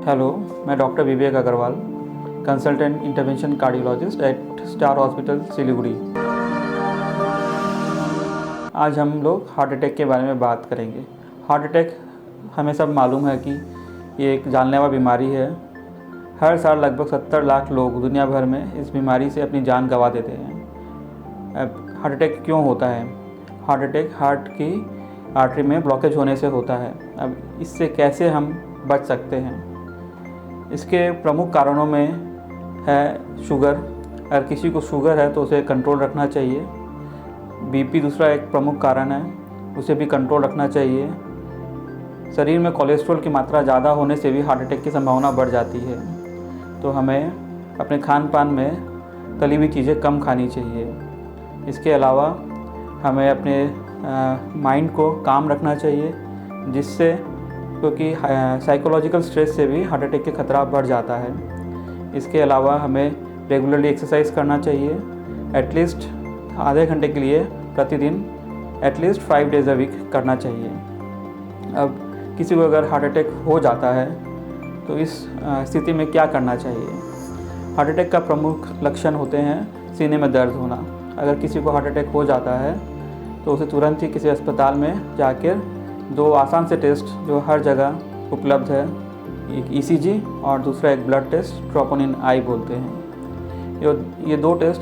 Hello, मैं doctor Vivek Agarwal, consultant intervention cardiologist at star hospital Siliguri. आज हम लोग हार्ट अटैक के बारे में बात करेंगे। हार्ट अटैक हमें सब मालूम है कि ये एक जानलेवा बीमारी है। हर साल लगभग 70 लाख लोग दुनिया भर में इस बीमारी से अपनी जान गंवा देते हैं। अब हार्ट अटैक क्यों होता है? हार्ट अटैक हार्ट की आर्टरी में ब्लॉकेज होने से होता है। अब इससे कैसे हम बच सकते हैं? इसके प्रमुख कारणों में है शुगर। अगर किसी को शुगर है तो उसे कंट्रोल रखना चाहिए। बीपी दूसरा एक प्रमुख कारण है, उसे भी कंट्रोल रखना चाहिए। शरीर में कोलेस्ट्रॉल की मात्रा ज़्यादा होने से भी हार्ट अटैक की संभावना बढ़ जाती है। तो हमें अपने खान पान में तली हुई चीज़ें कम खानी चाहिए। इसके अलावा हमें अपने माइंड को काम रखना चाहिए, जिससे क्योंकि साइकोलॉजिकल स्ट्रेस से भी हार्ट अटैक के खतरा बढ़ जाता है। इसके अलावा हमें रेगुलरली एक्सरसाइज करना चाहिए, एटलीस्ट आधे घंटे के लिए प्रतिदिन, एटलीस्ट 5 डेज़ अ वीक करना चाहिए। अब किसी को अगर हार्ट अटैक हो जाता है तो इस स्थिति में क्या करना चाहिए? हार्ट अटैक का प्रमुख लक्षण होते हैं सीने में दर्द होना। अगर किसी को हार्ट अटैक हो जाता है तो उसे तुरंत ही किसी अस्पताल में जाकर 2 आसान से टेस्ट जो हर जगह उपलब्ध है, एक ECG और दूसरा एक ब्लड टेस्ट, ट्रोपोनिन आई बोलते हैं। ये 2 टेस्ट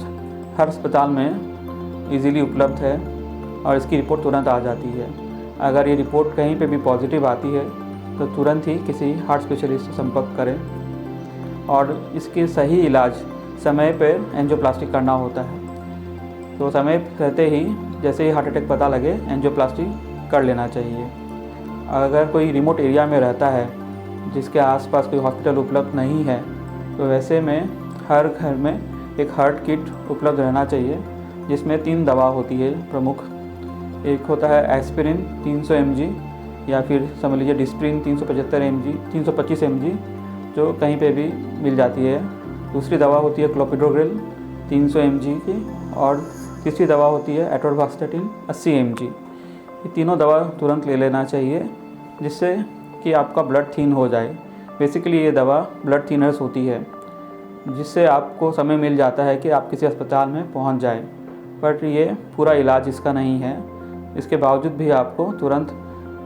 हर अस्पताल में इजीली उपलब्ध है और इसकी रिपोर्ट तुरंत आ जाती है। अगर ये रिपोर्ट कहीं पे भी पॉजिटिव आती है तो तुरंत ही किसी हार्ट स्पेशलिस्ट से संपर्क करें और इसके सही इलाज समय पर एंजियोप्लास्टी करना होता है। तो समय रहते ही जैसे ही हार्ट अटैक पता लगे एंजियोप्लास्टी कर लेना चाहिए। अगर कोई रिमोट एरिया में रहता है जिसके आसपास कोई हॉस्पिटल उपलब्ध नहीं है तो वैसे में हर घर में एक हार्ट किट उपलब्ध रहना चाहिए, जिसमें 3 दवा होती है प्रमुख। एक होता है एस्पिरिन 300 mg या फिर समझ लीजिए डिस्प्रिन 325 mg जो कहीं पे भी मिल जाती है। दूसरी दवा होती है क्लोपिडोग्रिल 300 mg की और तीसरी दवा होती है एटोरवास्टेटिन 80 mg। ये तीनों दवा तुरंत ले लेना चाहिए, जिससे कि आपका ब्लड थीन हो जाए। बेसिकली ये दवा ब्लड थीनर्स होती है, जिससे आपको समय मिल जाता है कि आप किसी अस्पताल में पहुंच जाए। बट ये पूरा इलाज इसका नहीं है। इसके बावजूद भी आपको तुरंत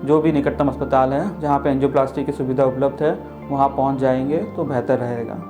जो भी निकटतम अस्पताल है जहाँ पे एंजियोप्लास्टी की सुविधा उपलब्ध है वहाँ पहुंच जाएंगे तो बेहतर रहेगा।